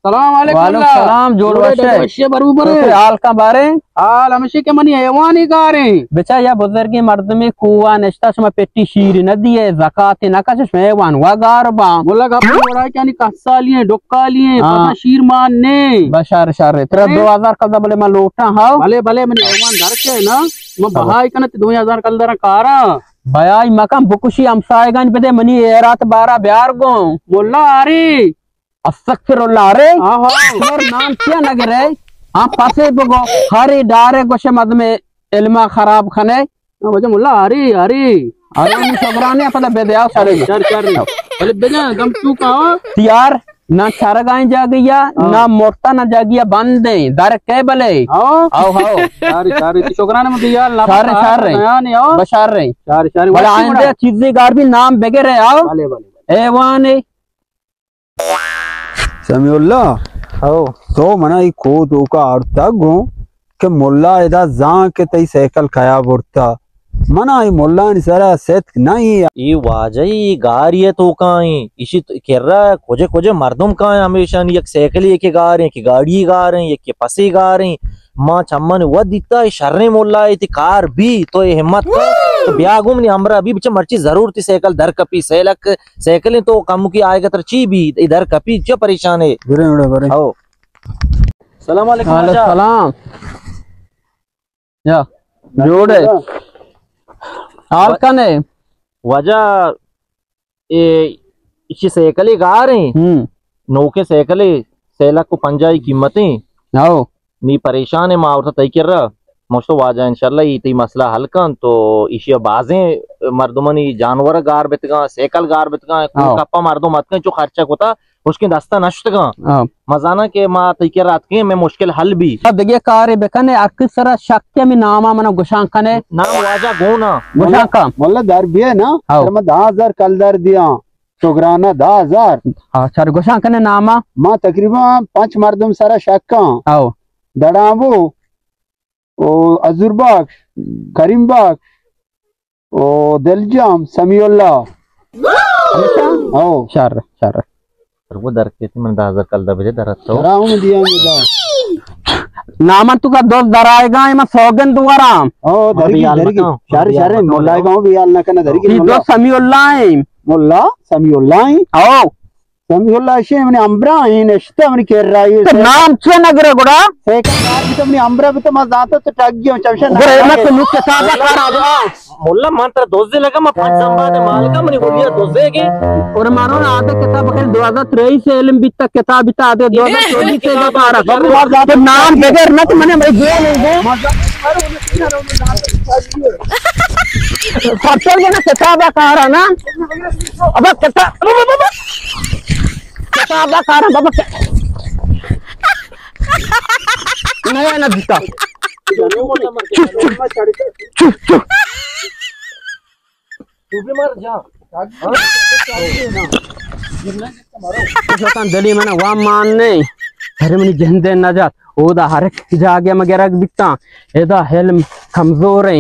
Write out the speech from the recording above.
सलाम जोड़ हाल का बारे हाल हमेशा के मनी हैवानी गारे बेचा या बुजुर्गी मर्द में कुआ नश्ता शमा पेटी शीर नदी है ज़कात नकश हैवान वगार बा बोला अपनी बड़ा क्या नहीं कस्सा लिए डोक्का लिए पता शीर मान ने बशार शार तेरा 2000 कल दा बोले मैं लोटा हां भले भले मैंने हैवान धर के ना मैं बहाई कन 2000 कल दरा कारा बयाई मकाम बुकुशी हमसाएगन पे दे मनी रात 12 ब्यार गो मोल्ला अरे अस्तगफिरुल्लाह रे और नाम क्या नगर है आप पासे बगो हरी डारे गोशे मद में इल्मा खराब खने वजह मुल्ला अरे अरे अरे इन शबराने अपने बेदया सारे चर भले बेजा गम तू का यार ना छरगाई जागिया ना मोरता ना जागिया बंदे दर के बले आओ सारे शोकराने में दिया ला सारे नहीं आओ बशार रे सारे बड़ा आंदे चीजें गार भी नाम बेगे आओ भले भले एवाने समीउल्ला तो मना ई को दो का अर्थ गो के मुल्ला इदा जा के तई साइकिल खाया बुरता मना ई मुल्ला नि सारा सेट नहीं ई वाजई गारिय तो काई इसी केर्रा खोजे खोजे मर्दम का हमेशा एक साइकिल एक गा रहे की गाड़ी गा रहे एक के पसे गा रहे मां चम्मन व दिखता है शर्रे मुल्ला इति कार भी तो ये हिम्मत तो ब्यागुम नि हमरा अभी बिच मर्ची जरूर थी साइकिल धर कपी सेलक साइकिल तो कम की आएगा तर ची भी इधर कपी जो परेशान है बरे आओ सलाम अलैकुम सलाम या जोड़े हाल कने वजह ए इसी साइकिल गा रहे नौके साइकिल सेलक को पंजाई कीमतें आओ नी परेशान है मावता तय कर रहा मुझतो वाजा इंशाल्लाह इती मसला हल कन तो इशिया बाजे मर्दमनी जानवर गार बितगा साइकिल गार बितगा कप्पा मर्दो मत जो खर्चा होता उसके दस्ता नष्टगा मजाना के मा तय कर रात के मैं मुश्किल हल भी अब देखिए कार बेकने अक्सर शक्य में नामा मना गुशांकने नाम वाजा गोना गुशांका मोल्ला दर भी है ना मैं 10000 कल दर दिया शुक्राना 10000 हां सर गुशांकने नामा मां तकरीबन 5 मर्दम सारा शक्का आओ दड़ाबो ओ अजुरबाग करीमबाग ओ दिलजाम समीउल्ला आओ शार शार वो दर के मन 10000 कल दा बजे दरत तो राउंड दिया मेरा नामा तू का दोस्त दराएगा मैं सौगन दुआरा ओ धरगी शारे शारे मोल्ला गांव भी याल ना कना धरगी मोल्ला समीउल्ला मोल्ला समीउल्ला आओ समीउल्ला शे मने अंब्रा इन नष्टा मने केर राई तो नाम छे नगरे गुड़ा सेकंड बार भी तो मने अंब्रा भी तो मजा आता तो टक गयो चमशन गुड़ा मत मुख के साथ करा दो मोल्ला मंत्र दोजे लगा मैं 5 संबा दे माल का मने बोलिया दोजे के और मारो ना आते किताब बकल 2023 से इल्म बिता किताब बिता आते 2024 से का पारा तो नाम बगैर मत मने भाई गए नहीं फटल के ना किताब का रहा ना अब किताब का रहा बाबा नया ना दिखा तू भी मर जा दली मैंने वहाँ मानने हरे मनी जहंदे नजात ओदा हर जागे मगेरा बिकता एदा हेल्म कमजोर है